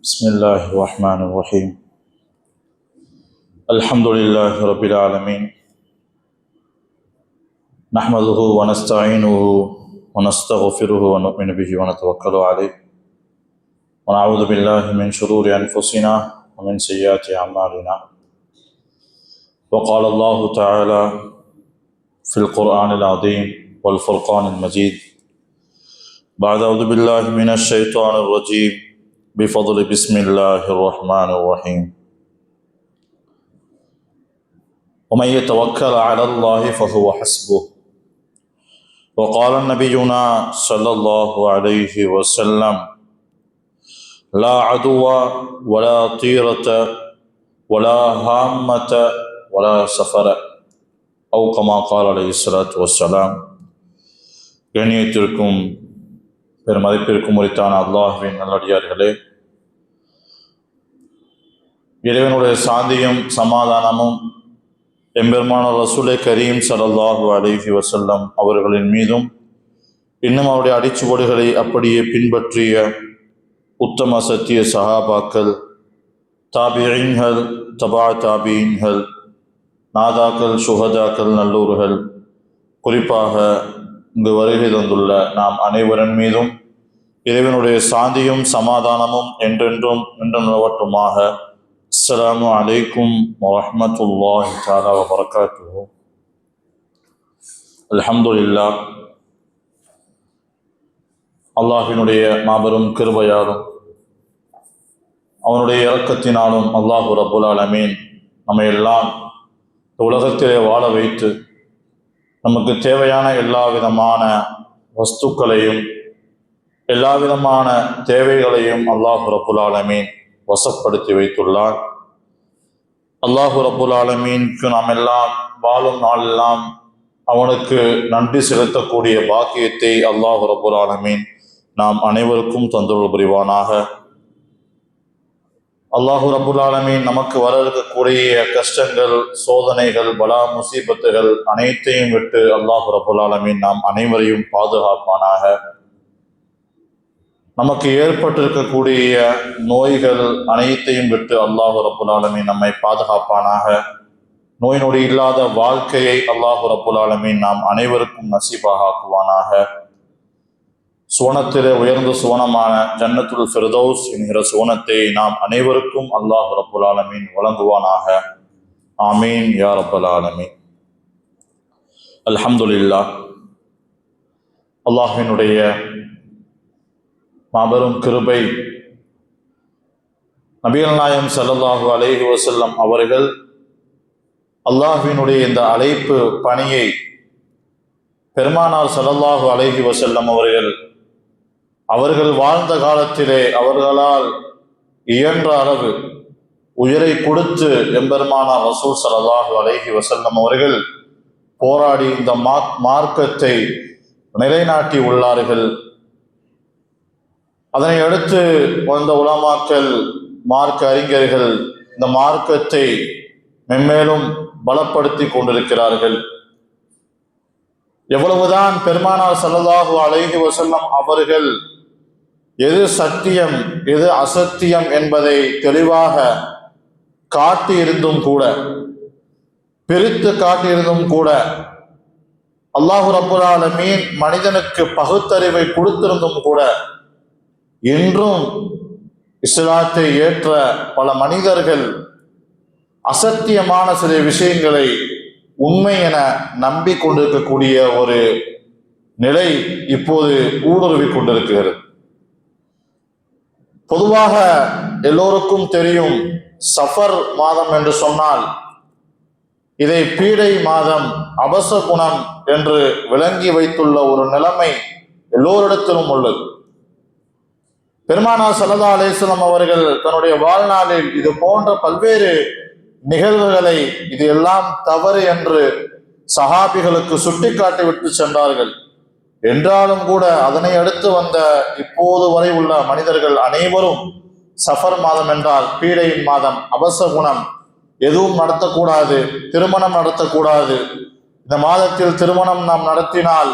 بسم الله الرحمن الرحيم. الحمد لله رب العالمين، نحمده ونستعينه ونستغفره ونؤمن به ونتوكل عليه، ونعوذ بالله من شرور أنفسنا ومن سيئات أعمالنا. وقال الله تعالى في القرآن العظيم والفرقان المجيد بعد أعوذ بالله من الشيطان الرجيم بفضل بسم الله الرحمن الرحيم. ومن يتوكل على الله فهو حسبه. وقال نبينا صلى الله عليه وسلم: لا عدو ولا طيرة ولا هامة ولا سفر، أو كما قال عليه الصلاة والسلام. கண்ணியத்திற்கும் பெருமதிப்பிற்கும் உரித்தான அல்லாஹ்வின் நல்லடியார்களே, இறைவனுடைய சாந்தியும் சமாதானமும் எம்பெருமான ரசூலே கரீம் ஸல்லல்லாஹு அலைஹி வஸல்லம் அவர்களின் மீதும், இன்னும் அவருடைய அடிச்சுவடுகளை அப்படியே பின்பற்றிய உத்தம சத்திய சஹாபாக்கள், தாபிஈன்கள், தபா தாபிஈன்கள், நாதாக்கள், சுஹதாக்கள், நல்லூர்கள், குறிப்பாக இங்கு வருகை தந்துள்ள நாம் அனைவரின் மீதும் இறைவனுடைய சாந்தியும் சமாதானமும் என்றென்றும் நிலவட்டுமாக. அஸ்ஸலாமு அலைக்கும் வரஹ்மத்துல்லாஹி தஆலா வபரகாத்துஹு. அல்ஹம்துலில்லாஹ், அல்லாஹ்வினுடைய மாபெரும் கிருபையாலும் அவனுடைய இரக்கத்தினாலும் அல்லாஹு ரப்புல் ஆலமீன் நம்மை எல்லாம் உலகத்திலே வாழ வைத்து நமக்கு தேவையான எல்லா விதமான வஸ்துக்களையும் எல்லா விதமான தேவைகளையும் அல்லாஹு ரப்புல் ஆலமீன் வசப்படுத்தி வைத்துள்ளார். அல்லாஹு ரப்புல் ஆலமீனுக்கு நாம் எல்லாம் வாழும் நாளெல்லாம் அவனுக்கு நன்றி செலுத்தக்கூடிய பாக்கியத்தை அல்லாஹு ரப்புல் ஆலமீன் நாம் அனைவருக்கும் தந்தருள் புரிவானாக. அல்லாஹு ரப்புல் ஆலமீன் நமக்கு வர இருக்கக்கூடிய கஷ்டங்கள், சோதனைகள், பலா முசீபத்துகள் அனைத்தையும் விட்டு அல்லாஹு ரப்புல் ஆலமீன் நாம் அனைவரையும் பாதுகாப்பானாக. நமக்கு ஏற்பட்டிருக்கக்கூடிய நோய்கள் அனைத்தையும் விட்டு அல்லாஹு ரப்புல் ஆலமீன் நம்மை பாதுகாப்பானாக. நோய் நொடி இல்லாத வாழ்க்கையை அல்லாஹு ரப்புல் ஆலமீன் நாம் அனைவருக்கும் நசீபாக ஆக்குவானாக. சுவனத்திலே உயர்ந்த சுவனமான ஜன்னத்துல் ஃபிர்தௌஸ் என்கிற சுவனத்தை நாம் அனைவருக்கும் அல்லாஹு ரப்புல் ஆலமீன் வழங்குவானாக. ஆமீன் யா ரப்பல் ஆலமீன். அல்ஹம்துலில்லாஹ், அல்லாஹ்வினுடைய மாபெரும் கிருபை, நபிகள் நாயகம் ஸல்லல்லாஹு அலைஹி வஸல்லம் அவர்கள் அல்லாஹ்வினுடைய இந்த அழைப்பு பணியை பெருமானார் ஸல்லல்லாஹு அலைஹி வஸல்லம் அவர்கள் வாழ்ந்த காலத்திலே அவர்களால் இயன்ற அளவு உயிரை கொடுத்து எம்பெருமானார் ரசூல் ஸல்லல்லாஹு அலைஹி வஸல்லம் அவர்கள் போராடி இந்த மார்க்கத்தை நிலைநாட்டி உள்ளார்கள். அதனை அடுத்து வந்த உலமாக்கள், மார்க்க அறிஞர்கள் இந்த மார்க்கத்தை மென்மேலும் பலப்படுத்தி கொண்டிருக்கிறார்கள். எவ்வளவுதான் பெருமானார் ஸல்லல்லாஹு அலைஹி வஸல்லம் அவர்கள் எது சத்தியம் எது அசத்தியம் என்பதை தெளிவாக காட்டியிருந்தும் கூட, பிரித்து காட்டியிருந்தும் கூட, அல்லாஹு ரப்புல் ஆலமீன் மனிதனுக்கு பகுத்தறிவை கொடுத்திருந்தும் கூட, இன்றும் இஸ்லாத்தை ஏற்ற பல மனிதர்கள் அசத்தியமான சில விஷயங்களை உண்மை என நம்பிக்கொண்டிருக்கக்கூடிய ஒரு நிலை இப்போது ஊடுருவி கொண்டிருக்கிறது. பொதுவாக எல்லோருக்கும் தெரியும், சஃபர் மாதம் என்று சொன்னால் இதை பீடை மாதம், அபசகுணம் என்று விளங்கி வைத்துள்ள ஒரு நிலைமை எல்லோரிடத்திலும் உள்ளது. பெருமானார் ஸல்லல்லாஹு அலைஹி வஸல்லம் அவர்கள் தன்னுடைய வாழ்நாளில் இது போன்ற பல்வேறு நிகழ்வுகளை இது எல்லாம் தவறு என்று சஹாபிகளுக்கு சுட்டிக்காட்டி விட்டு சென்றார்கள். என்றாலும் கூட அதனை அடுத்து வந்த இப்போது வரை உள்ள மனிதர்கள் அனைவரும் சஃபர் மாதம் என்றால் பீடையின் மாதம், அபசகுணம், எதுவும் நடத்தக்கூடாது, திருமணம் நடத்தக்கூடாது, இந்த மாதத்தில் திருமணம் நாம் நடத்தினால்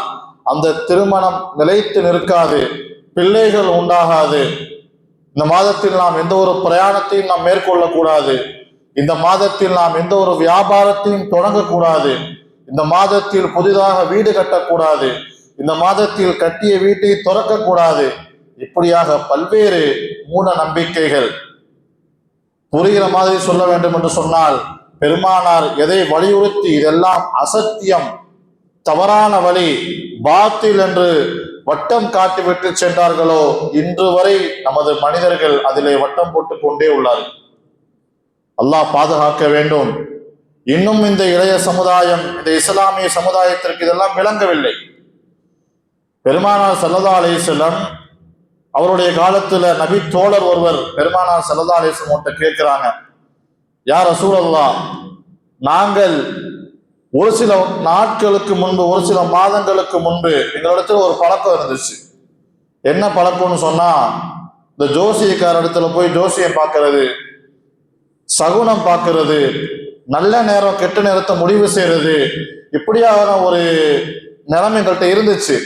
அந்த திருமணம் நிலைத்து நிற்காது, பிள்ளைகள் உண்டாகாது, இந்த மாதத்தில் நாம் எந்த ஒரு பிரயாணத்தையும் நாம் மேற்கொள்ளக்கூடாது. இந்த மாதத்தில் நாம் எந்த ஒரு வியாபாரத்தையும் தொடங்கக்கூடாது. இந்த மாதத்தில் புதிதாக வீடு கட்டக்கூடாது. இந்த மாதத்தில் கட்டிய வீட்டை துறக்கக்கூடாது. இப்படியாக பல்வேறு மூட நம்பிக்கைகள். புரிகிற மாதிரி சொல்ல வேண்டும் என்று சொன்னால், பெருமானார் எதை வலியுறுத்தி இதெல்லாம் அசத்தியம், தவறான வழி, பாத்தில் என்று வட்டம் காட்டிவிட்டு சென்றார்களோ, இன்று வரை நமது மனிதர்கள் அதிலே வட்டம் போட்டுக் கொண்டே உள்ளார்கள். அல்லாஹ் பாதுகாக்க வேண்டும். இன்னும் இந்த இளைய சமுதாயம், இந்த இஸ்லாமிய சமுதாயத்திற்கு இதெல்லாம் விளங்கவில்லை. பெருமானார் ஸல்லல்லாஹு அலைஹி வஸல்லம் அவருடைய காலத்துல நபி தோழர் ஒருவர் பெருமானார் ஸல்லல்லாஹு அலைஹி வஸல்லம் கேட்கிறாங்க, யா ரசூலல்லாஹ், நாங்கள் ஒரு சில நாட்களுக்கு முன்பு, ஒரு சில மாதங்களுக்கு முன்பு எங்களிடத்துல ஒரு பழக்கம் இருந்துச்சு. என்ன பழக்கம்னு சொன்னா, இந்த ஜோசியக்கார இடத்துல போய் ஜோசியம் பார்க்கறது, சகுனம் பார்க்கறது, நல்ல நேரம் கெட்ட நேரத்தை முடிவு செய்யறது, இப்படியான ஒரு நிலைமை எங்கள்கிட்ட இருந்துச்சு.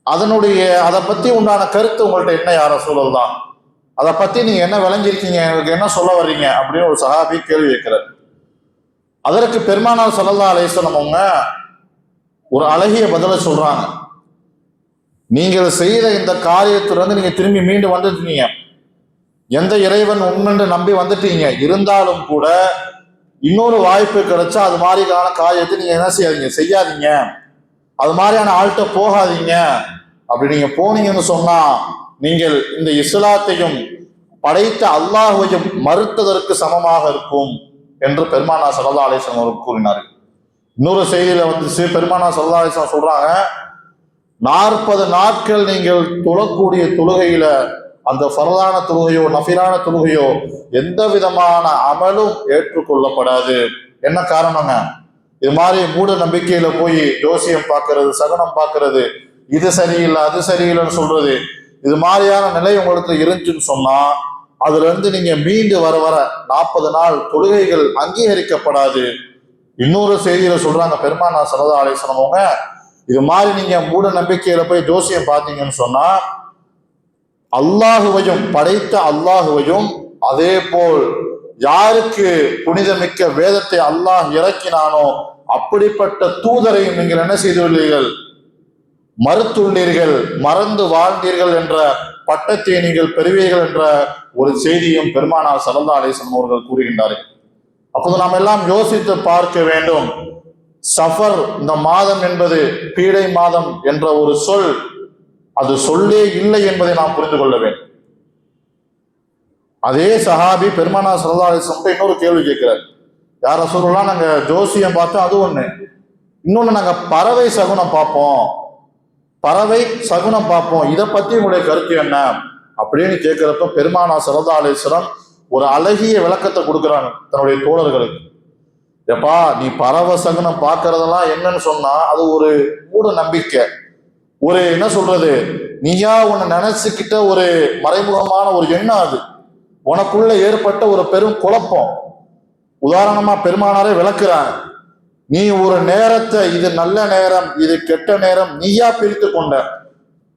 அதை பத்தி உண்டான கருத்து உங்கள்கிட்ட என்ன யா ரசூலல்லாஹ், அதை பத்தி நீங்க என்ன விளங்கியிருக்கீங்க, எனக்கு என்ன சொல்ல வர்றீங்க அப்படின்னு ஒரு சஹாபி கேள்வி கேட்கிறார். அதற்கு பெருமானார் ஸல்லல்லாஹு அலைஹி வஸல்லம் அவங்க ஒரு அழகிய பதிலை சொல்றாங்க. நீங்கள் செய்த இந்த காரியத்திலிருந்து நீங்க திரும்பி மீண்டு வந்துட்டீங்க, எந்த இறைவன் உண்மென்று நம்பி வந்துட்டீங்க. இருந்தாலும் கூட இன்னொரு வாய்ப்பு கிடைச்சா அது மாதிரியான காரியத்தை நீங்க என்ன செய்யாதீங்க, அது மாதிரியான ஆள்கிட்ட போகாதீங்க. அப்படி நீங்க போனீங்கன்னு சொன்னா நீங்கள் இந்த இஸ்லாத்தையும் படைத்த அல்லாஹ்வையும் மறுத்ததற்கு சமமாக இருக்கும் என்று பெருமானார் ஸல்லல்லாஹு அலைஹி வஸல்லம் அவர்கள் கூறினார்கள். இன்னொரு செய்தியில வந்துச்சு, பெருமானார் ஸல்லல்லாஹு அலைஹி வஸல்லம் சொல்றாங்க, 40 நாட்கள் நீங்கள் தொழக்கூடிய தொழுகையில, அந்த ஃபர்லான தொழுகையோ நஃபிலான தொழுகையோ எந்த விதமான அமலும் ஏற்றுக்கொள்ளப்படாது. என்ன காரணங்க? இது மாதிரி மூட நம்பிக்கையில போய் ஜோசியம் பார்க்கறது, சகுனம் பார்க்கறது, இது சரியில்லை அது சரியில்லைன்னு சொல்றது, இது மாதிரியான நிலை உங்களுக்கு இருந்துச்சுன்னு சொன்னா அதுல இருந்து நீங்க மீண்டு வர 40 நாள் தொழுகைகள் அங்கீகரிக்கப்படாது. இன்னொரு செய்தியில சொல்றாங்க பெருமானார் ஸல்லல்லாஹு அலைஹி வஸல்லம் அவங்க, இது மாதிரி நீங்க மூட நம்பிக்கையில போய் ஜோசியம் பார்த்தீங்கன்னு சொன்னா அல்லாஹுவையும் படைத்த அல்லாஹுவையும், அதே போல் யாருக்கு புனிதமிக்க வேதத்தை அல்லாஹ் இறக்கினானோ அப்படிப்பட்ட தூதரையும் நீங்கள் என்ன செய்துள்ளீர்கள், மறுத்துள்ளீர்கள், மறந்து வாழ்ந்தீர்கள் என்ற பட்டத்தை நீங்கள் பெறுவீர்கள் என்ற ஒரு செய்தியும் பெருமானார் ஸல்லல்லாஹு அலைஹி வஸல்லம் அவர்கள் கூறுகின்றார்கள். அப்போது நாம் எல்லாம் யோசித்து பார்க்க வேண்டும். சஃபர், இந்த மாதம் என்பது பீடை மாதம் என்ற ஒரு சொல், அது சொல்லே இல்லை என்பதை நாம் புரிந்து கொள்ள வேண்டும். அதே சஹாபி பெருமானார் ஸல்லல்லாஹு அலைஹி வஸல்லம் இன்னொரு கேள்வி கேட்கிறார், யார் ரசூலுல்லாஹ், நாங்க ஜோசியம் பார்த்தோம், அது ஒண்ணு, இன்னொன்னு நாங்க பறவை சகுனம் பார்ப்போம், பறவை சகுனம் பார்ப்போம், இதை பத்தி உங்களுடைய கருத்து என்ன அப்படின்னு கேட்கிறப்ப பெருமானார் ஸல்லல்லாஹு அலைஹி வஸல்லம் ஒரு அழகிய விளக்கத்தை கொடுக்குறாங்க தன்னுடைய தோழர்களுக்கு. எப்பா, நீ பறவை சகுனம் பார்க்கறதெல்லாம் என்னன்னு சொன்னா அது ஒரு மூட நம்பிக்கை, ஒரு என்ன சொல்றது, நீயா உன்னை நினைச்சுக்கிட்ட ஒரு மறைமுகமான ஒரு எண்ணம், அது உனக்குள்ள ஏற்பட்ட ஒரு பெரும் குழப்பம். உதாரணமா பெருமானாரே விளக்குறாங்க, நீ ஒரு நேரத்தை, இது நல்ல நேரம் இது கெட்ட நேரம் நீயா பிரித்து கொண்ட,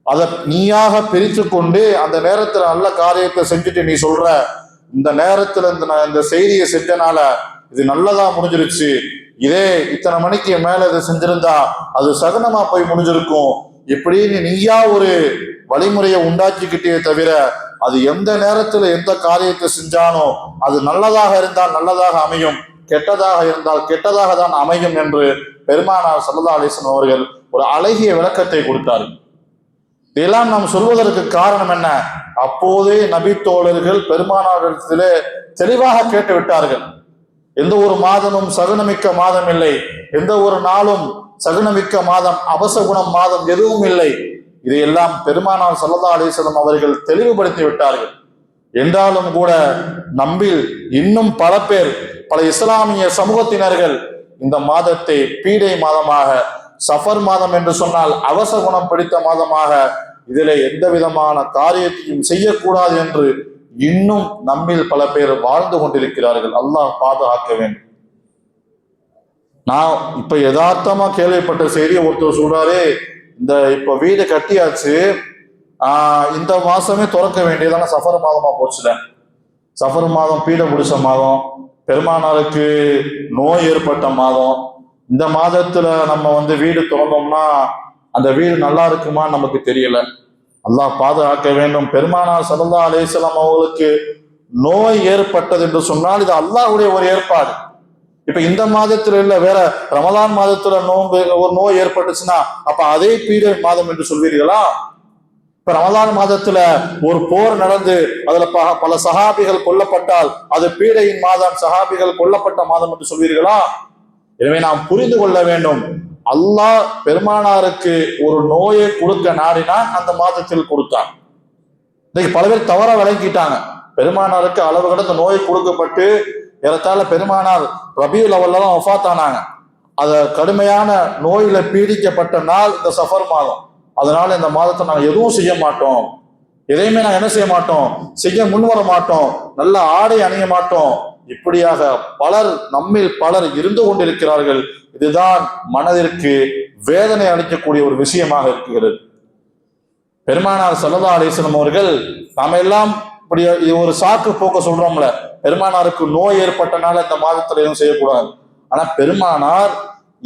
அதை நீயாக பிரித்து கொண்டு அந்த நேரத்துல நல்ல காரியத்தை செஞ்சுட்டு நீ சொல்ற, இந்த நேரத்துல இந்த செய்தியை செஞ்சனால இது நல்லதா முடிஞ்சிருச்சு, இதே இத்தனை மணிக்கு மேல இதை செஞ்சிருந்தா அது சகுனமா போய் முடிஞ்சிருக்கும், இப்படின்னு நீயா ஒரு வழிமுறையை உண்டாக்கிக்கிட்டே தவிர அது எந்த நேரத்துல எந்த காரியத்தை செஞ்சானோ அது நல்லதாக இருந்தால் நல்லதாக அமையும், கெட்டதாக இருந்தால் கெட்டதாக தான் அமையும் என்று பெருமானார் ஸல்லல்லாஹு அலைஹி வஸல்லம் அவர்கள் ஒரு அழகிய விளக்கத்தை கொடுத்தார்கள். இதெல்லாம் நாம் சொல்வதற்கு காரணம் என்ன? அப்போதே நபி தோழர்கள் பெருமானாரிடத்திலே தெளிவாக கேட்டு விட்டார்கள். எந்த ஒரு மாதமும் சகுனமிக்க மாதம் இல்லை, எந்த ஒரு நாளும் சகுனமிக்க மாதம், அபசகுணம் மாதம் எதுவும் இல்லை. இதையெல்லாம் பெருமானார் ஸல்லல்லாஹு அலைஹி வஸல்லம் அவர்கள் தெளிவுபடுத்தி விட்டார்கள். என்றாலும் கூட நம்மில் இன்னும் பல பேர், பல இஸ்லாமிய சமூகத்தினர்கள் இந்த மாதத்தை பீடை மாதமாக, சஃபர் மாதம் என்று சொன்னால் அவசகுணம் பிடித்த மாதமாக, இதில் எந்த விதமான காரியத்தையும் செய்யக்கூடாது என்று இன்னும் நம்மில் பல பேர் வாழ்ந்து கொண்டிருக்கிறார்கள். அல்லாஹ் பாதுகாக்க வேண்டும். நான் இப்ப யதார்த்தமா கேள்விப்பட்ட செய்தி, ஒருத்தர் சொல்றாரு, இந்த இப்ப வீடு கட்டியாச்சு, இந்த மாசமே துறக்க வேண்டியதான சஃபர் மாதமா போச்சுல. சஃபர் மாதம் பீட பிடிச்ச மாதம், பெருமானாருக்கு நோய் ஏற்பட்ட மாதம். இந்த மாதத்துல நம்ம வீடு திறந்தோம்னா அந்த வீடு நல்லா இருக்குமா நமக்கு தெரியல. அல்லாஹ் பாதுகாக்க வேண்டும். பெருமானார் ஸல்லல்லாஹு அலைஹி வஸல்லம் அவர்களுக்கு நோய் ஏற்பட்டது என்று சொன்னால் இது அல்லாஹ்வுடைய ஒரு ஏற்பாடு. இப்ப இந்த மாதத்துல இல்ல, வேற ரமலான் மாதத்துல நோன்பு ஒரு நோய் ஏற்பட்டுச்சுன்னா அப்ப அதே பீட மாதம் என்று சொல்வீர்களா? இப்ப ரமலான் மாதத்துல ஒரு போர் நடந்து அதுல பல சஹாபிகள் கொல்லப்பட்டால் அது பீடையின் மாதம், சஹாபிகள் கொல்லப்பட்ட மாதம் என்று சொல்வீர்களா? எனவே நாம் புரிந்து கொள்ள வேண்டும், அல்லாஹ் பெருமானாருக்கு ஒரு நோயை கொடுக்க நாடினான், அந்த மாதத்தில் கொடுத்தான். இன்னைக்கு பல பேர் தவறா விளங்கிட்டாங்க. பெருமானாருக்கு அளவு கடந்த நோய் கொடுக்கப்பட்டு ஏறத்தாழ பெருமானார் ரபியுல் அவ்வல்ல தான் வஃபாத் ஆனாங்க. அத கடுமையான நோயில பீடிக்கப்பட்ட நாள் இந்த சஃபர் மாதம். அதனால இந்த மாதத்தை நாங்கள் எதுவும் செய்ய மாட்டோம், எதையுமே நாங்கள் என்ன செய்ய மாட்டோம், செய்ய முன்வர மாட்டோம், நல்ல ஆடை அணிய மாட்டோம். இப்படியாக நம்மில் பலர் இருந்து கொண்டிருக்கிறார்கள். இதுதான் மனதிற்கு வேதனை அளிக்கக்கூடிய ஒரு விஷயமாக இருக்கிறது. பெருமானார் ஸல்லல்லாஹு அலைஹி வஸல்லம் அவர்கள், நாம எல்லாம் இப்படி ஒரு சாக்கு போக்க சொல்றோம்ல, பெருமானாருக்கு நோய் ஏற்பட்டனால இந்த மாதத்துல எதுவும் செய்யக்கூடாது. ஆனா பெருமானார்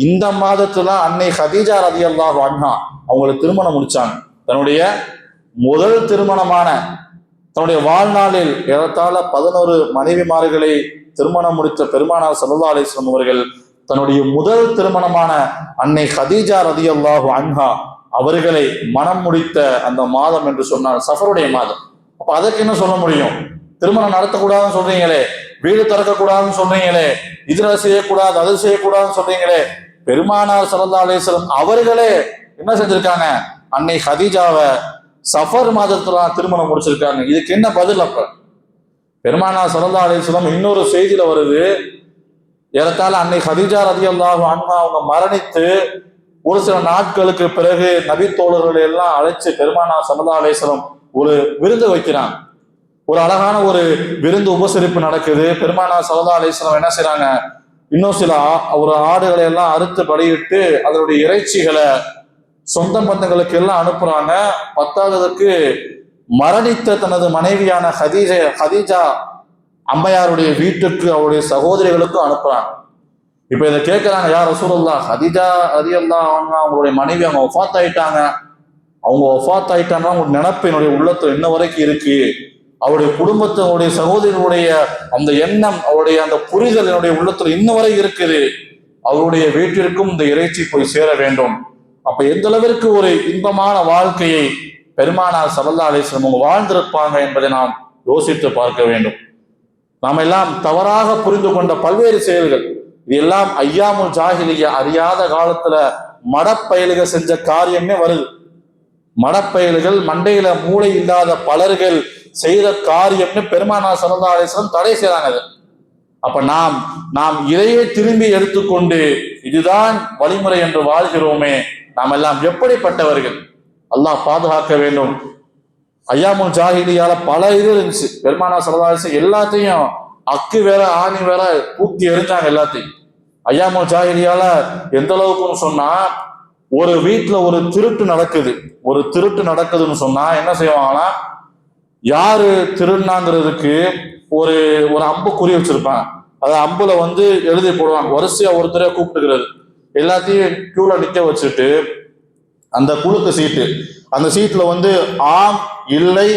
இந்த மாதத்துல அன்னை ஹதீஜா ரலியல்லாஹு அன்ஹா அவங்களை திருமணம் முடிச்சாங்க. தன்னுடைய முதல் திருமணமான தன்னுடைய வாழ்நாளில் ஏறத்தாழ 11 மனைவிமார்களை திருமணம் முடித்த பெருமானார் ஸல்லல்லாஹு அலைஹி வஸல்லம் அவர்கள் தன்னுடைய முதல் திருமணமான அன்னை ஹதீஜா ரலியல்லாஹு அன்ஹா அவர்களை மனம் முடித்த அந்த மாதம் என்று சொன்னால் சஃபருடைய மாதம். அப்ப அதற்கு என்ன சொல்ல முடியும்? திருமணம் நடத்தக்கூடாதுன்னு சொல்றீங்களே, வீடு திறக்கக்கூடாதுன்னு சொல்றீங்களே, இதுல செய்யக்கூடாது அது செய்யக்கூடாதுன்னு சொல்றீங்களே, பெருமானார் ஸல்லல்லாஹு அலைஹி வஸல்லம் அவர்களே என்ன செஞ்சிருக்காங்க? அன்னை ஹதீஜாவை சஃபர் மாதத்துல திருமணம் முடிச்சிருக்காங்க. இதுக்கு என்ன பதில்? அப்ப பெருமானார் ஸல்லல்லாஹு அலைஹி வஸல்லம் இன்னொரு செய்தியில வருது, ஏறத்தாழ அன்னை ஹதீஜா ரலியல்லாஹு அன்ஹா அவங்க மரணித்து ஒரு சில நாட்களுக்கு பிறகு நபி தோழர்களை எல்லாம் அழைச்சு பெருமானார் ஸல்லல்லாஹு அலைஹி வஸல்லம் ஒரு விருந்து வைக்கிறாங்க. ஒரு அழகான ஒரு விருந்து உபசரிப்பு நடக்குது. பெருமானார் ஸல்லல்லாஹு அலைஹி வஸல்லம் என்ன செய்றாங்க, இன்னும் சில ஒரு ஆடுகளை எல்லாம் அறுத்து பலியிட்டு அதனுடைய இறைச்சிகளை சொந்த பந்தங்களுக்கு எல்லாம் அனுப்புறாங்க. பத்தாவதுக்கு மரணித்த தனது மனைவியான ஹதீஜா அம்மையாருடைய வீட்டுக்கு அவருடைய சகோதரிகளுக்கும் அனுப்புறாங்க. இப்ப இதை கேட்கிறாங்க, யார் ரசூலுல்லாஹ், ஹதீஜா ரலியல்லாஹு அன்ஹா அவங்களுடைய மனைவி அவங்க வஃபாத் ஆயிட்டாங்க, அவங்க வஃபாத் ஆயிட்டாங்கன்னா அவங்க நினைப்பு என்னுடைய உள்ளத்துல இன்ன வரைக்கும் இருக்கு, அவருடைய குடும்பத்தை அவருடைய சகோதரனுடைய அந்த எண்ணம் அவருடைய அந்த புரிதல் என்னுடைய உள்ளத்துல இன்ன வரை இருக்குது, அவருடைய வீட்டிற்கும் இந்த இறைச்சி போய் சேர வேண்டும். அப்ப எந்த அளவிற்கு ஒரு இன்பமான வாழ்க்கையை பெருமானார் ஸல்லல்லாஹு அலைஹி வஸல்லம் வாழ்ந்திருப்பாங்க என்பதை நாம் யோசித்து பார்க்க வேண்டும். நாம் எல்லாம் தவறாக புரிந்து கொண்ட பல்வேறு செயல்கள், இது எல்லாம் ஐயாமுல் ஜாஹிலியா, அறியாத காலத்துல மடப்பயலுக செஞ்ச காரியமே வருது. மடப்பயல்கள், மண்டையில மூளை இல்லாத பலர்கள் செய்த காரியம்னு பெருமானார் ஸல்லல்லாஹு அலைஹி வஸல்லம் தடை செய்றாங்க. அப்ப நாம் இதையே திரும்பி எடுத்துக்கொண்டு இதுதான் வழிமுறை என்று வாழ்கிறோமே, நாம் எல்லாம் எப்படிப்பட்டவர்கள்? அல்லாஹ் பாதுகாக்க வேண்டும். ஐயாமுல் ஜாஹிலியால பல இது இருந்துச்சு. பெருமானார் ஸல்லல்லாஹு அலைஹி வஸல்லம் எல்லாத்தையும் அக்கு வேற ஆணி வேற தூக்கி எறிஞ்சாங்க எல்லாத்தையும். ஐயாமுல் ஜாஹிலியால எந்த அளவுக்குன்னு சொன்னா, ஒரு வீட்டுல ஒரு திருட்டு நடக்குதுன்னு சொன்னா என்ன செய்வாங்கன்னா, யாரு திருநாங்கிறதுக்கு ஒரு அம்பு குறி வச்சிருப்பாங்க. அதை அம்புல எழுதி போடுவாங்க. வரிசையா ஒருத்தரையா கூப்பிட்டுக்கிறது, எல்லாத்தையும் கியூல நிக்க வச்சுட்டு அந்த குழுக்கு சீட்டு, அந்த சீட்ல ஆம் இல்லை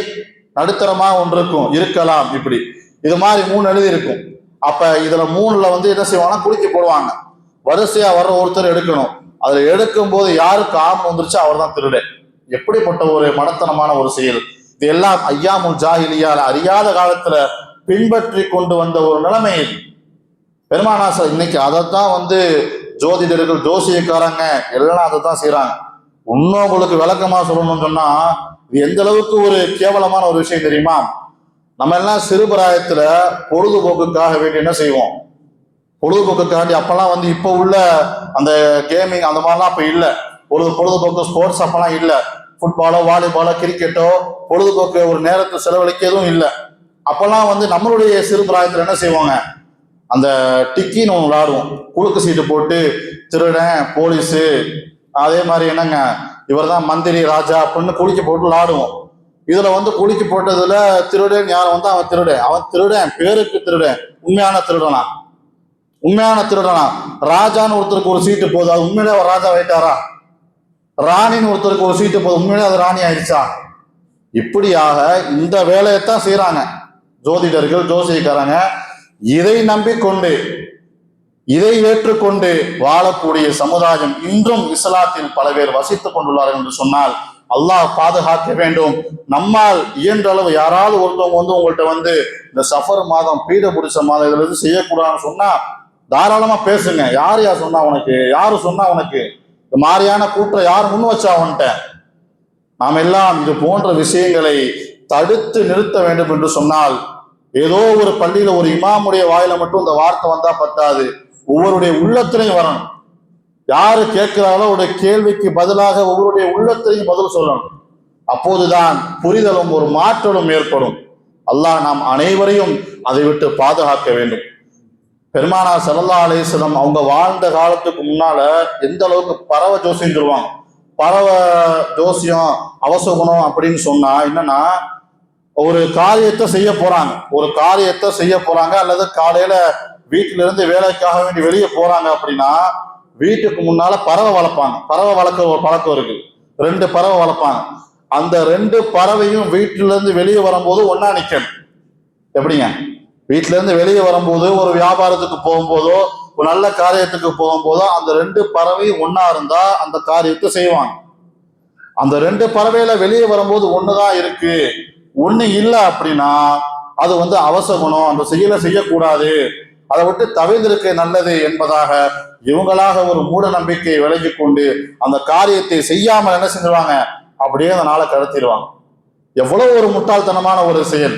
நடுத்தரமா ஒன்று இருக்கும், இருக்கலாம், இப்படி இது மாதிரி 3 எழுதி இருக்கும். அப்ப இதுல 3ல என்ன செய்வாங்கன்னா குலுக்கி போடுவாங்க. வரிசையா வர்ற ஒருத்தர் எடுக்கணும். அதுல எடுக்கும் போது யாருக்கு ஆம் வந்துருச்சு அவர் தான் திருட. எப்படிப்பட்ட ஒரு மடத்தனமான ஒரு செயல்! இது எல்லாம் ஐயாமுல் ஜாஹிலியால அறியாத காலத்துல பின்பற்றி கொண்டு வந்த ஒரு நிலைமை. பெருமானார் இன்னைக்கு அதைத்தான் ஜோதிடர்கள், ஜோசியக்காரங்க எல்லாம் அதை தான் செய்யறாங்க. இன்னும் உங்களுக்கு விளக்கமா சொல்லணும்னு சொன்னா, இது எந்த அளவுக்கு ஒரு கேவலமான ஒரு விஷயம் தெரியுமா? நம்ம எல்லாம் சிறுபிராயத்துல பொழுதுபோக்குக்காக வேண்டி என்ன செய்வோம், பொழுதுபோக்குக்காண்டி அப்பெல்லாம் இப்போ உள்ள அந்த கேமிங் அந்த மாதிரிலாம் அப்ப இல்லை. பொழுதுபோக்கு ஸ்போர்ட்ஸ் அப்பெல்லாம் இல்லை. ஃபுட்பாலோ வாலிபாலோ கிரிக்கெட்டோ பொழுதுபோக்கு ஒரு நேரத்தை செலவழிக்க எதுவும் இல்லை. அப்பெல்லாம் நம்மளுடைய சிறுபிராயத்துல என்ன செய்வாங்க, அந்த டிக்கின்னு ஒன்று விளையாடுவோம். குலுக்கு சீட்டு போட்டு திருடன், போலீஸு, அதே மாதிரி என்னங்க இவர் தான் மந்திரி ராஜா அப்படின்னு குளிக்க போட்டு விளாடுவோம். இதுல குளிக்க போட்டதுல திருடன் யாரும் அவன் திருடன் பேருக்கு திருடன், உண்மையான திருடனா? ராஜான்னு ஒருத்தருக்கு ஒரு சீட்டு போகுது, அது உண்மையிலே அவர் ராஜா ஆயிட்டாரா? ராணின்னு ஒருத்தருக்கு ஒரு சீட்டு போகுது, உண்மையிலே அது ராணி ஆயிடுச்சா? இப்படியாக இந்த வேலையைத்தான் செய்யறாங்க ஜோதிடர்கள், ஜோசியக்காரங்க. இதை நம்பிக்கொண்டு, இதை ஏற்றுக்கொண்டு வாழக்கூடிய சமுதாயம் இன்றும் இஸ்லாத்தில் பல பேர் வசித்துக் கொண்டுள்ளார்கள் என்று சொன்னால் அல்லாஹ் பாதுகாக்க வேண்டும். நம்மால் இயன்ற அளவு யாராவது ஒருத்தவங்க உங்கள்கிட்ட இந்த சஃபர் மாதம், பீட பிடிச்ச மாதம் இதுல இருந்து செய்யக்கூடாதுன்னு சொன்னா தாராளமா பேசுங்க. யார் சொன்னா உனக்கு? யாரு சொன்னா உனக்கு? இந்த மாதிரியான கூற்றை யார் முன் வச்சா அவன்கிட்ட? நாம் எல்லாம் இது போன்ற விஷயங்களை தடுத்து நிறுத்த வேண்டும் என்று சொன்னால், ஏதோ ஒரு பள்ளியில ஒரு இமாமுடைய வாயில மட்டும் இந்த வார்த்தை வந்தா பத்தாது, ஒவ்வொருடைய உள்ளத்திலையும் வரணும். யாரு கேட்கிறாரோ அவருடைய கேள்விக்கு பதிலாக ஒவ்வொருடைய உள்ளத்திலையும் பதில் சொல்லணும். அப்போதுதான் புரிதலும் ஒரு மாற்றலும் ஏற்படும். அல்லாஹ் நாம் அனைவரையும் அதை விட்டு பாதுகாக்க வேண்டும். பெருமானார் ஸல்லல்லாஹு அலைஹி வஸல்லம் அவங்க வாழ்ந்த காலத்துக்கு முன்னால எந்த அளவுக்கு பறவை ஜோசியம் சொல்லுவாங்க. பறவை ஜோசியம் அவசகுணம் அப்படின்னு சொன்னா என்னன்னா, ஒரு காரியத்தை செய்ய போறாங்க அல்லது காலையில வீட்டில இருந்து வேலைக்காக வேண்டி வெளியே போறாங்க அப்படின்னா வீட்டுக்கு முன்னால பறவை வளர்ப்பாங்க. பறவை வளர்க்க ஒரு பழக்கம் இருக்கு. 2 பறவை வளர்ப்பாங்க. அந்த 2 பறவையும் வீட்டில இருந்து வெளியே வரும்போது ஒன்னா நிக்கணும். எப்படிங்க? வீட்டில இருந்து வெளியே வரும்போது, ஒரு வியாபாரத்துக்கு போகும்போதோ, ஒரு நல்ல காரியத்துக்கு போகும்போதோ அந்த 2 பறவையும் ஒன்னா இருந்தா அந்த காரியத்தை செய்வாங்க. அந்த 2 பறவையில வெளியே வரும்போது ஒண்ணுதான் இருக்கு, ஒண்ணு இல்லை அப்படின்னா அது அவசகுணம், அந்த செய்யக்கூடாது, அதை விட்டு தவிர்ந்திருக்க நல்லது என்பதாக இவங்களாக ஒரு மூட நம்பிக்கையை விலகி கொண்டு அந்த காரியத்தை செய்யாமல் என்ன செஞ்சிருவாங்க? அப்படியே அந்த நாளை கடத்திடுவாங்க. எவ்வளவு ஒரு முட்டாள்தனமான ஒரு செயல்!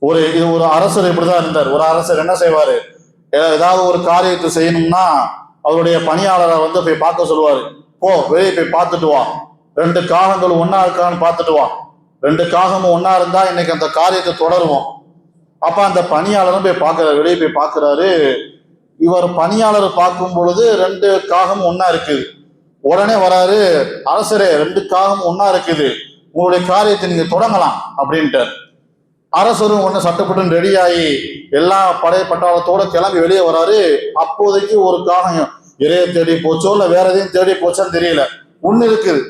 ஒரு அரசர் இப்படிதான் இருந்தார். ஒரு அரசர் என்ன செய்வாரு? ஏதாவது ஒரு காரியத்தை செய்யணும்னா அவருடைய பணியாளரை போய் பார்க்க சொல்லுவாரு. போ, வெளியே போய் பார்த்துட்டு வா, 2 காகங்கள் ஒன்னா இருக்கான்னு பார்த்துட்டு வா, 2 காகமும் ஒன்னா இருந்தா இன்னைக்கு அந்த காரியத்தை தொடருவோம். அப்ப அந்த பணியாளரும் போய் பார்க்கிறாரு, வெளியே போய் பார்க்கிறாரு. இவர் பணியாளர் பார்க்கும் பொழுது 2 காகமும் ஒன்னா இருக்குது. உடனே வராரு, அரசரே 2 காகமும் ஒன்னா இருக்குது, உங்களுடைய காரியத்தை நீங்க தொடங்கலாம் அப்படின்ட்டு. அரசரும் சட்டப்பட்டு ரெடியாகி எல்லா படை பட்டாளத்தோட கிளம்பி வெளியே வராரு. அப்போதைக்கு ஒரு காகம் இறைய தேடி போச்சோ இல்ல வேற எதையும் தேடி போச்சோன்னு தெரியல, ஒண்ணு இருக்குது.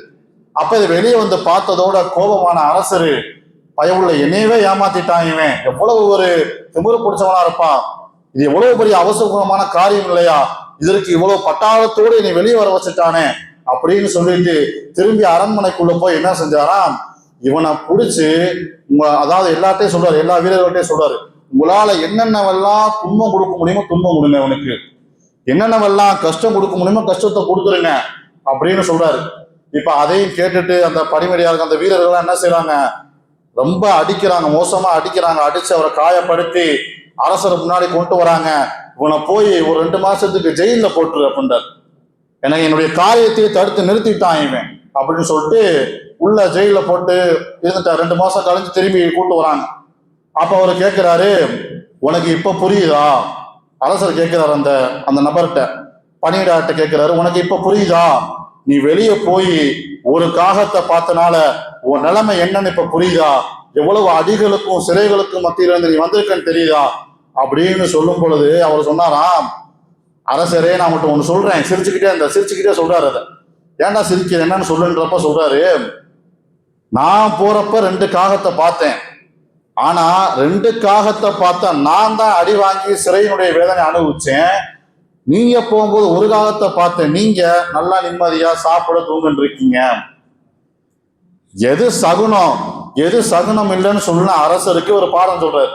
அப்ப இது வெளியே பார்த்ததோட கோபமான அரசரு, பயவுள்ள என்னையவே ஏமாத்திட்டான், இவன் எவ்வளவு ஒரு திமிரு பிடிச்சவனா இருப்பான், இது எவ்வளவு பெரிய அவசரமான காரியம் இல்லையா, இதற்கு இவ்வளவு பட்டாளத்தோடு என்னை வெளியே வர வச்சுட்டானே அப்படின்னு சொல்லிட்டு திரும்பி அரண்மனைக்குள்ள போய் என்ன செஞ்சாராம், இவனை பிடிச்சு அதாவது எல்லாத்தையும் சொல்றாரு, எல்லா வீரர்கள்ட்டையும் சொல்றாரு, உங்களால என்னென்னவெல்லாம் துன்பம் கொடுக்க முடியுமோ துன்பம் கொடுங்க, அவனுக்கு என்னென்னவெல்லாம் கஷ்டம் கொடுக்க முடியுமோ கஷ்டத்தை கொடுத்துருங்க அப்படின்னு சொல்றாரு. இப்ப அதையும் கேட்டுட்டு அந்த பணிமரியாதை அந்த வீரர்கள் என்ன செய்யறாங்க? ரொம்ப அடிக்கிறாங்க, மோசமா அடிக்கிறாங்க. அடிச்சு அவரை காயப்படுத்தி அரசர் முன்னாடி கொண்டு வராங்க. இவனை போய் ஒரு 2 மாசத்துக்கு ஜெயில போட்டுரு அப்படின்றார். எனக்கு என்னுடைய காரியத்தையே தடுத்து நிறுத்திட்டான் இவன் அப்படின்னு சொல்லிட்டு உள்ள ஜெயில போட்டு இருந்துட்டார். 2 மாசம் கழிஞ்சு திரும்பி கூட்டு வராங்க. அப்ப அவர் கேட்கிறாரு, உனக்கு இப்ப புரியுதா? அரசர் கேட்கிறாரு அந்த நபர்கிட்ட, பணியிடாட்ட கேட்கிறாரு, உனக்கு இப்ப புரியுதா? நீ வெளியே போய் ஒரு காகத்தை பார்த்தனால உன் நிலைமை என்னன்னு இப்ப புரியுதா? எவ்வளவு அடிகளுக்கும் சிறைகளுக்கும் மத்தியில இருந்து நீ வந்திருக்கன்னு தெரியுதா அப்படின்னு சொல்லும் பொழுது அவர் சொன்னாராம், அரசரே நான் மட்டும் ஒண்ணு சொல்றேன், சிரிச்சுக்கிட்டே சொல்றாரு. அதை ஏன்டா சிரிக்கிற, என்னன்னு சொல்லுன்றப்ப சொல்றாரு, நான் போறப்ப 2 காகத்தை பார்த்தேன், ஆனா 2 காகத்தை பார்த்தா நான் தான் அடி வாங்கி சிறையினுடைய வேதனை அனுபவிச்சேன். நீங்க போகும்போது ஒரு காகத்தை பார்த்தேன், நீங்க நல்லா நிம்மதியா சாப்பிட தூங்கிட்டு இருக்கீங்க. எது சகுனம் எது சகுனம் இல்லைன்னு சொல்லுனா அரசருக்கு ஒரு பாடம் சொல்றாரு.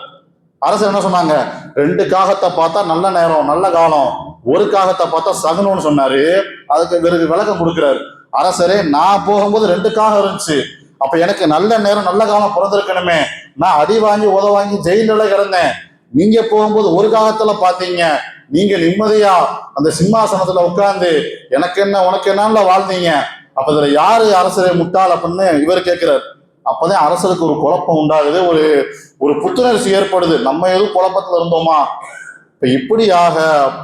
அரசர் என்ன சொன்னாங்க? 2 காகத்தை பார்த்தா நல்ல நேரம் நல்ல காலம், ஒரு காகத்தை பார்த்தா சகுனம்னு சொன்னாரு. அதுக்கு விளக்கம் கொடுக்கிறாரு. அரசரே, நான் போகும்போது 2 காகம் இருந்துச்சு, அப்ப எனக்கு நல்ல நேரம் நல்ல காலம் பிறந்திருக்கணுமே, நான் அடி வாங்கி உத வாங்கி ஜெயில கிடந்தேன். நீங்க போகும்போது ஒரு காகத்துல பாத்தீங்க, நீங்க நிம்மதியா அந்த சிம்மாசனத்துல உட்கார்ந்து எனக்கு என்ன உனக்கு என்னன்னு வாழ்ந்தீங்க. அப்ப இதுல யாரு அரசரை முட்டாள் அப்படின்னு இவர் கேட்கிறார். அப்பதான் அரசருக்கு ஒரு குழப்பம் உண்டாகுது, ஒரு புத்துணர்ச்சி ஏற்படுது. நம்ம எதுவும் குழப்பத்துல இருந்தோமா? இப்ப இப்படியாக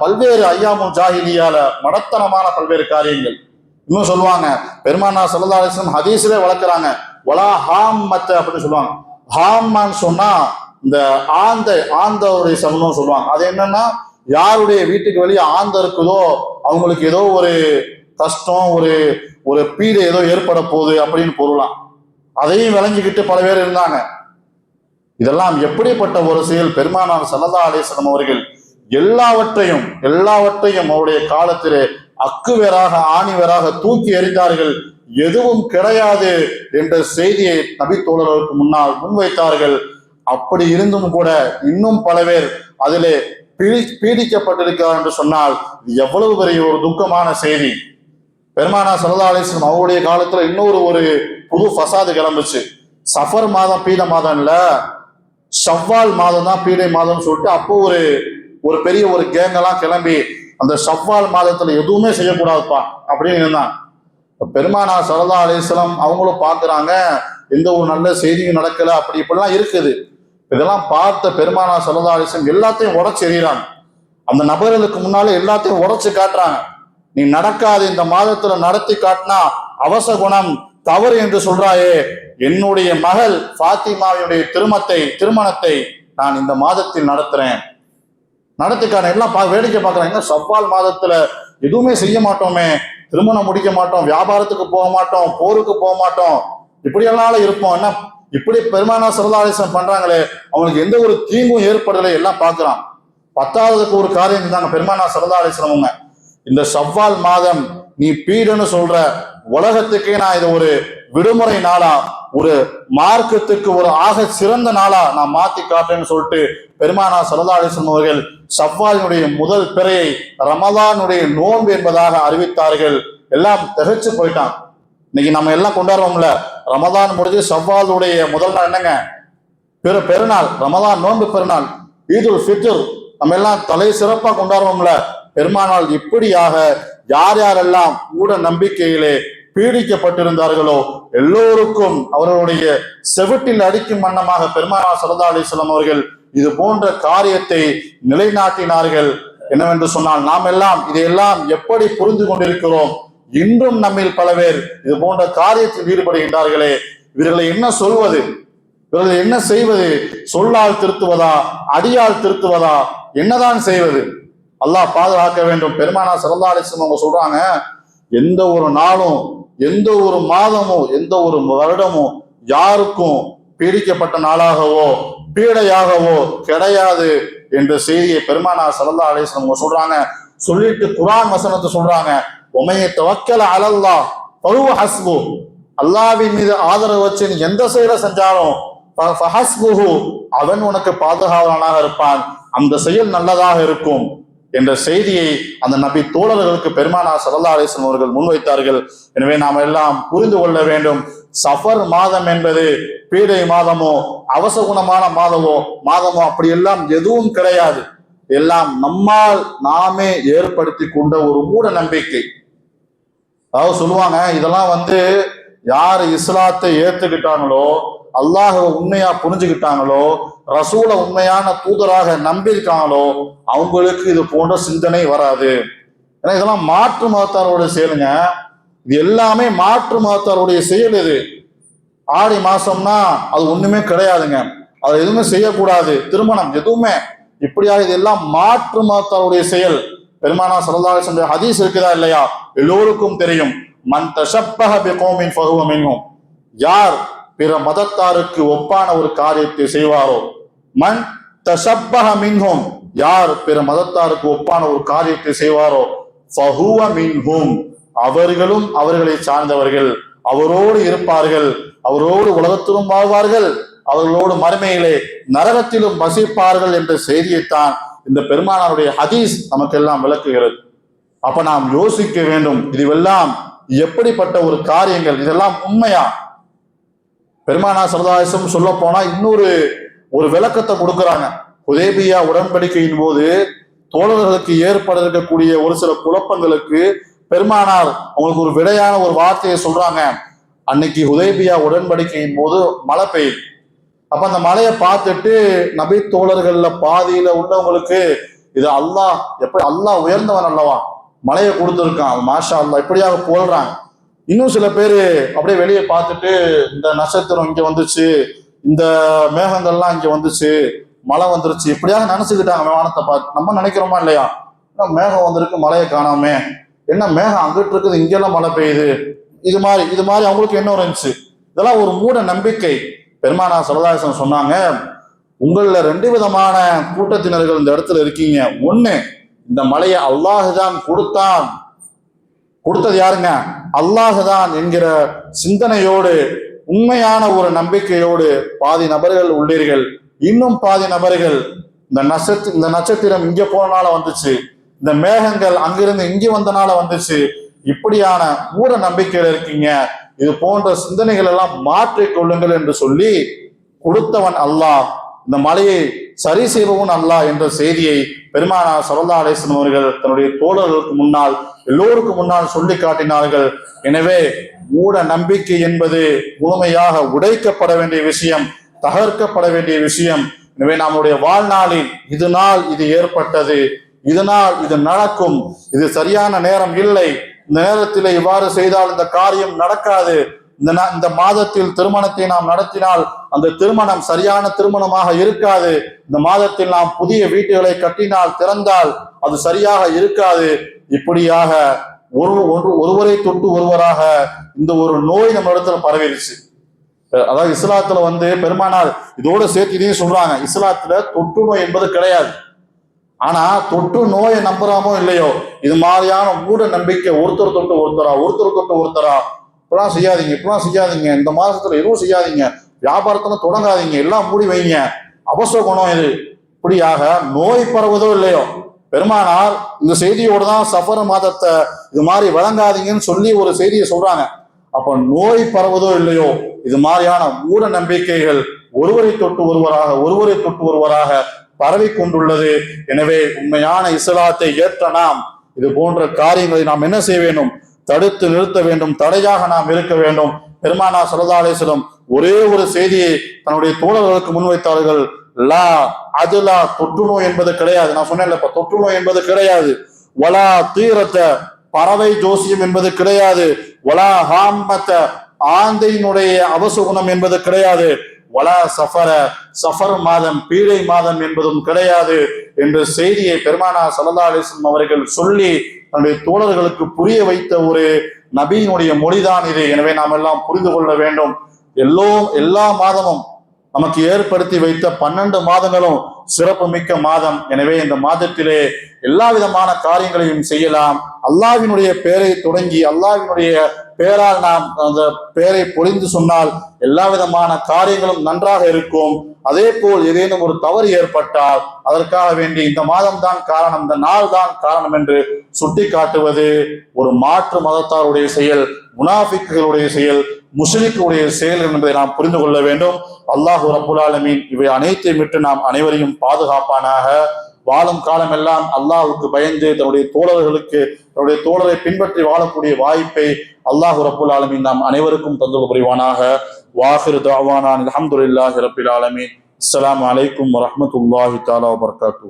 பல்வேறு ஐயாமுல் ஜாஹிலியால மடத்தனமான பல்வேறு காரியங்கள் இன்னும் சொல்லுவாங்க, பெருமானார் ஸல்லல்லாஹு அலைஹி வஸல்லம் ஹதீஸ்ல வளர்க்குறாங்க, வலா ஹாம்மத்த அப்படின்னு சொல்லுவாங்க. ஹாம்மான்னு சொன்னா இந்த ஆந்தருடைய சமூகம் சொல்லுவாங்க. அது என்னன்னா, யாருடைய வீட்டுக்கு வெளியே ஆந்த இருக்குதோ அவங்களுக்கு ஏதோ ஒரு கஷ்டம், ஒரு ஒரு பீடை ஏதோ ஏற்பட போகுது அப்படின்னு பொருளாம். அதையும் விளங்கிக்கிட்டு பல பேர் இருந்தாங்க. இதெல்லாம் எப்படிப்பட்ட ஒரு செயல்! பெருமானார் ஸல்லல்லாஹு அலைஹி வஸல்லம் அவர்கள் எல்லாவற்றையும் அவருடைய காலத்திலே அக்குவேராக ஆணிவேராக தூக்கி எறிந்தார்கள். எதுவும் கிடையாது என்ற செய்தியை நபி தோழர்களுக்கு முன்னால் முன்வைத்தார்கள். அப்படி இருந்தும் கூட இன்னும் பல பேர் அதிலே பீடிக்கப்பட்டிருக்கிறார் என்று சொன்னால் எவ்வளவு பெரிய ஒரு துக்கமான செய்தி! பெருமானார் ஸல்லல்லாஹு அலைஹி வஸல்லம் அவருடைய காலத்துல இன்னொரு புது ஃபசாது கிளம்புச்சு. சஃபர் மாதம் பீட மாதம் இல்ல, ஷவ்வால் மாதம் தான் பீடை மாதம்னு சொல்லிட்டு அப்போ ஒரு பெரிய கேங்கெல்லாம் கிளம்பி அந்த ஷவ்வால் மாதத்துல எதுவுமே செய்யக்கூடாதுப்பா அப்படின்னு இருந்தாங்க. பெருமானார் ஸல்லல்லாஹு அலைஹி வஸல்லம் அவங்களும் பார்க்குறாங்க, எந்த ஒரு நல்ல செய்தியும் நடக்கல, அப்படி இப்படிலாம் இருக்குது. இதெல்லாம் பார்த்த பெருமானார் ஸல்லல்லாஹு அலைஹி வஸல்லம் எல்லாத்தையும் உடைச்சு எறிகிறாங்க. அந்த நபர்களுக்கு முன்னாலே எல்லாத்தையும் உடைச்சு காட்டுறாங்க. நீ நடக்காது, இந்த மாதத்துல நடத்தி காட்டினா அவசகுணம் தவறு என்று சொல்றாயே, என்னுடைய மகள் ஃபாத்திமாவுடைய திருமணத்தை நான் இந்த மாதத்தில் நடத்துறேன், நடத்திக்கான எல்லாம் வேடிக்கை பார்க்குறாங்க. ஷவ்வால் மாதத்துல எதுவுமே செய்ய மாட்டோமே, திருமணம் முடிக்க மாட்டோம், வியாபாரத்துக்கு போக மாட்டோம், போருக்கு போக மாட்டோம், இப்படியெல்லாம் இருப்போம். என்ன இப்படி பெருமானார் ஸல்லல்லாஹு அலைஹி வஸல்லம் பண்றாங்களே, அவங்களுக்கு எந்த ஒரு தீங்கும் ஏற்படலை, எல்லாம் பார்க்கிறான். பத்தாவதுக்கு ஒரு காரியம் இருந்தாங்க பெருமானார் ஸல்லல்லாஹு அலைஹி வஸல்லம், இந்த ஷவ்வால் மாதம் நீ பீடன்னு சொல்ற, உலகத்துக்கே நான் இது ஒரு விடுமுறை நாளா, ஒரு மார்க்கத்துக்கு ஒரு ஆக சிறந்த நாளா நான் மாத்தி காட்டுறேன்னு சொல்லிட்டு பெருமானார் ஸல்லல்லாஹு அலைஹி வஸல்லம் அவர்கள் ஷவ்வாலினுடைய முதல் பிறையை ரமலானுடைய நோன்பு என்பதாக அறிவித்தார்கள். எல்லாம் திகைச்சு போயிட்டான். இன்னைக்கு நம்ம எல்லாம் கொண்டாடுறோம்ல, ரமலான் முடிஞ்சு ஷவ்வாலுடைய முதல் நாள் என்னங்க? பெருநாள், ரமலான் நோன்பு பெருநாள், ஈதுல் ஃபித்ர், நம்ம எல்லாம் தலை சிறப்பா கொண்டாடுறோம்ல. பெருமானால் இப்படியாக யாரெல்லாம் மூட நம்பிக்கையிலே பீடிக்கப்பட்டிருந்தார்களோ எல்லோருக்கும் அவர்களுடைய செவிட்டில் அடிக்கும் வண்ணமாக பெருமானார் ஸல்லல்லாஹு அலைஹி வஸல்லம் அவர்கள் இது போன்ற காரியத்தை நிலைநாட்டினார்கள். என்னவென்று சொன்னால், நாம் எல்லாம் இதையெல்லாம் எப்படி புரிந்து கொண்டிருக்கிறோம்? இன்றும் நம்மில் பல பேர் இது போன்ற காரியத்தில் ஈடுபடுகின்றார்களே, இவர்களை என்ன சொல்வது? இவர்கள் என்ன செய்வது? சொல்லால் திருத்துவதா, அடியால் திருத்துவதா, என்னதான் செய்வது? அல்லாஹ் பாதுகாக்க வேண்டும். பெருமானார் ஸல்லல்லாஹு அலைஹி வஸல்லம் அவங்க சொல்றாங்க, எந்த ஒரு நாளும், எந்த ஒரு மாதமோ, எந்த ஒரு வருடமோ யாருக்கும் பீடிக்கப்பட்ட நாளாகவோ பீடையாகவோ கிடையாது என்ற செய்தியை பெருமானார் ஸல்லல்லாஹு அலைஹி வஸல்லம் சொல்றாங்க. சொல்லிட்டு குர்ஆன் வசனத்தை சொல்றாங்க, உமைய தவக்கல அலல்லாஹ் ஃபஹுவ ஹஸ்பு, அல்லாஹ்வின் மீது ஆதரவு வச்சு நீ எந்த செயலை செஞ்சாலும் ஃபஹஸ்புஹு, அவன் உனக்கு பாதுகாவலனாக இருப்பான், அந்த செயல் நல்லதாக இருக்கும் என்ற செய்தியை அந்த நபி தோழர்களுக்கு பெருமானார் ஸல்லல்லாஹு அலைஹி வஸல்லம் அவர்கள் முன்வைத்தார்கள். எனவே நாம் எல்லாம் புரிந்து கொள்ள வேண்டும், சஃபர் மாதம் என்பது பீடை மாதமோ அவசகுணமான மாதமோ அப்படி எல்லாம் எதுவும் கிடையாது. எல்லாம் நம்மால் நாமே ஏற்படுத்தி கொண்ட ஒரு மூட நம்பிக்கை. அதாவது சொல்லுவாங்க, இதெல்லாம் யார் இஸ்லாத்தை ஏத்துக்கிட்டாங்களோ, அல்லாஹ்வை உண்மையா புரிஞ்சுக்கிட்டாங்களோ, ரசூலை உண்மையான தூதராக நம்பியிருக்காங்களோ அவங்களுக்கு இது போன்ற சிந்தனை வராது. ஏன்னா இதெல்லாம் மாற்று மதத்தாரோடைய செயலுங்க. இது எல்லாமே மாற்று மதத்தாருடைய செயல். இது ஆடி மாசம்னா அது ஒண்ணுமே கிடையாதுங்க, அது எதுவுமே செய்யக்கூடாது, திருமணம் எதுவுமே இப்படியாக இது எல்லாம் மாற்று மதத்தாருடைய செயல். பெருமானார் ஸல்லல்லாஹு அலைஹி வஸல்லம் ஹதீஸ் இருக்குதா இல்லையா? எல்லோருக்கும் தெரியும், மன் தஷப்பஹ பிகௌமின் ஃபஹுவ மின்ஹும், யார் பிற மதத்தாருக்கு ஒப்பான ஒரு காரியத்தை செய்வாரோ, மன் தஷப்பஹ மின்ஹும், யார் பிற மதத்தாருக்கு ஒப்பான ஒரு காரியத்தை செய்வாரோ, ஃபஹுவ மின்ஹும், அவர்களும் அவர்களை சார்ந்தவர்கள், அவரோடு இருப்பார்கள், அவரோடு உலகத்திலும் வாழ்வார்கள், அவர்களோடு மறுமையிலே நரகத்திலும் வசிப்பார்கள் என்ற செய்தியைத்தான் இந்த பெருமானாருடைய ஹதீஸ் நமக்கெல்லாம் விளக்குகிறது. அப்ப நாம் யோசிக்க வேண்டும், இதுவெல்லாம் எப்படிப்பட்ட ஒரு காரியங்கள், இதெல்லாம் உண்மையா? பெருமானார் ஸல்லல்லாஹு அலைஹி வஸல்லம் சொல்ல போனா இன்னொரு விளக்கத்தை கொடுக்குறாங்க. ஹுதைபியா உடன்படிக்கையின் போது தோழர்களுக்கு ஏற்பட இருக்கக்கூடிய ஒரு சில குழப்பங்களுக்கு பெருமானார் அவங்களுக்கு ஒரு விடையான ஒரு வார்த்தையை சொல்றாங்க. அன்னைக்கு ஹுதைபியா உடன்படிக்கையின் போது மழை பெய்யுது. அப்ப அந்த மழையை பார்த்துட்டு நபி தோழர்கள்ல பாதியில உள்ளவங்களுக்கு, இது அல்லாஹ் எப்படி, அல்லாஹ் உயர்ந்தவன் அல்லவா, மலையை கொடுத்துருக்கான், மாஷா அல்லாஹ் இப்படியாக புகழ்றாங்க. இன்னும் சில பேர் அப்படியே வெளியே பார்த்துட்டு இந்த நட்சத்திரம் இங்க வந்துச்சு, இந்த மேகங்கள்லாம் இங்க வந்துச்சு, மழை வந்துருச்சு, இப்படியாக நினைச்சுக்கிட்டாங்க வானத்தை பார்த்து. நம்ம நினைக்கிறோமா இல்லையா? மேகம் வந்திருக்கு மழையை காணாமே, என்ன மேகம் அங்கிட்டு இருக்குது இங்கெல்லாம் மழை பெய்யுது, இது மாதிரி அவங்களுக்கு என்ன இருந்துச்சு. இதெல்லாம் ஒரு மூட நம்பிக்கை. பெருமானார் ஸல்லல்லாஹு அலைஹி வஸல்லம் சொன்னாங்க, உங்களில் 2 விதமான கூட்டத்தினர்கள் இந்த இடத்துல இருக்கீங்க. ஒண்ணு, இந்த மலையை அல்லாஹுதான் கொடுத்தான், கொடுத்தது யாருங்க? அல்லாஹுதான் என்கிற சிந்தனையோடு உண்மையான ஒரு நம்பிக்கையோடு பாதி நபர்கள் உள்ளீர்கள். இன்னும் பாதி நபர்கள் இந்த நட்சத்திரம் இங்க போனனால வந்துச்சு, இந்த மேகங்கள் அங்கிருந்து இங்க வந்தனால வந்துச்சு, இப்படியான மூட நம்பிக்கையில இருக்கீங்க. இது போன்ற சிந்தனைகள் எல்லாம் மாற்றிக் கொள்ளுங்கள் என்று சொல்லி கொடுத்தவன் அல்லாஹ், இந்த மலையை சரி செய்பவன் அல்லாஹ் என்ற செய்தியை பெருமானார் ஸல்லல்லாஹு அலைஹி வஸல்லம் அவர்கள் தன்னுடைய தோழர்களுக்கு முன்னால் எல்லோருக்கும் முன்னால் சொல்லி காட்டினார்கள். எனவே மூட நம்பிக்கை என்பது முழுமையாக உடைக்கப்பட வேண்டிய விஷயம், தகர்க்கப்பட வேண்டிய விஷயம். எனவே நம்முடைய வாழ்நாளில் இது ஏற்பட்டது, இதனால் இது நடக்கும், இது சரியான நேரம் இல்லை, இந்த நேரத்தில் இவ்வாறு செய்தால் இந்த காரியம் நடக்காது, இந்த மாதத்தில் திருமணத்தை நாம் நடத்தினால் அந்த திருமணம் சரியான திருமணமாக இருக்காது, இந்த மாதத்தில் நாம் புதிய வீட்டுகளை கட்டினால் திறந்தால் அது சரியாக இருக்காது, இப்படியாக ஒருவரை தொட்டு ஒருவராக இந்த ஒரு நோய் நம்ம இடத்துல பரவிடுச்சு. அதாவது இஸ்லாத்துல பெருமானார் இதோட சேர்த்து இதையும் சொல்றாங்க, இஸ்லாத்துல தொற்று நோய் என்பது கிடையாது. ஆனா தொற்று நோயை நம்புறாமோ இல்லையோ, இது மாதிரியான மூட நம்பிக்கை, ஒருத்தர் தொட்டு ஒருத்தரா இப்பெல்லாம் செய்யாதீங்க, இந்த மாசத்துல எதுவும் செய்யாதீங்க, வியாபாரத்துல தொடங்காதீங்க, எல்லாம் மூடி வைங்க, அபசகுணம் இது, இப்படியாக நோய் பரவுதோ இல்லையோ, பெருமானார் இந்த செய்தியோடு தான் சஃபர் மாதத்தை இது மாதிரி வழங்காதீங்கன்னு சொல்லி ஒரு செய்தியை சொல்றாங்க. அப்ப நோய் பரவுதோ இல்லையோ, இது மாதிரியான மூட நம்பிக்கைகள் ஒருவரை தொட்டு ஒருவராக பரவி கொண்டுள்ளது. எனவே உண்மையான இஸ்லாத்தை ஏற்ற நாம் இது போன்ற காரியங்களை நாம் என்ன செய்ய வேண்டும்? தடுத்து நிறுத்த வேண்டும், தடையாக நாம் இருக்க வேண்டும். பெருமானார் ஸல்லல்லாஹு அலைஹி வஸல்லம் ஒரே ஒரு செய்தியை தன்னுடைய தோழர்களுக்கு முன்வைத்தார்கள். லா அதுலா, தொற்று நோய் என்பது கிடையாது. நான் சொன்னேன்ல, இப்ப தொற்று நோய் என்பது கிடையாது. வலா தீரத்த, பறவை ஜோசியம் என்பது கிடையாது. வலா ஹாம்மத்த, ஆந்தையினுடைய அவசகுணம் என்பது கிடையாது. வலா சஃபர, சஃபர் மாதம் பீடை மாதம் என்பதும் கிடையாது என்ற செய்தியை பெருமானார் ஸல்லல்லாஹு அலைஹி வஸல்லம் அவர்கள் சொல்லி தன்னுடைய தோழர்களுக்கு புரிய வைத்த ஒரு நபியினுடைய மொழிதான் இது. எனவே நாம் எல்லாம் புரிந்து கொள்ள வேண்டும். எல்லா மாதமும் நமக்கு ஏற்படுத்தி வைத்த 12 மாதங்களும் சிறப்பு மிக்க மாதம். எனவே இந்த மாதத்திலே எல்லா விதமான காரியங்களையும் செய்யலாம். அல்லாஹ்வினுடைய பெயரை தொடங்கி அல்லாஹ்வினுடைய பெயரால் நாம் அந்த பெயரை பொழிந்து சொன்னால் எல்லா விதமான காரியங்களும் நன்றாக இருக்கும். அதே போல் ஏதேனும் ஒரு தவறு ஏற்பட்டால் அதற்காக வேண்டி இந்த மாதம் தான் காரணம், இந்த நாள் தான் காரணம் என்று சுட்டி காட்டுவது ஒரு மாற்று மதத்தாருடைய செயல், முனாஃபிக்குகளுடைய செயல், முஸ்லிக்குடைய செயல் என்பதை நாம் புரிந்து கொள்ள வேண்டும். அல்லாஹ் ரப்புல் ஆலமீன் இவை அனைத்தையும் விட்டு நாம் அனைவரையும் பாதுகாப்பானாக. வாழும் காலம் எல்லாம் அல்லாஹ்வுக்கு பயந்து தன்னுடைய தோழரை பின்பற்றி வாழக்கூடிய வாய்ப்பை அல்லாஹ் ரப்புல் ஆலமீன் நாம் அனைவருக்கும் தந்து புரிவானாக. வாஹிரு தஅவானா அல்ஹம்துலில்லாஹி ரப்பில் ஆலமீன். அஸ்ஸலாமு அலைக்கும் வரஹ்மத்துல்லாஹி தஆலா வபரகாத்துஹு.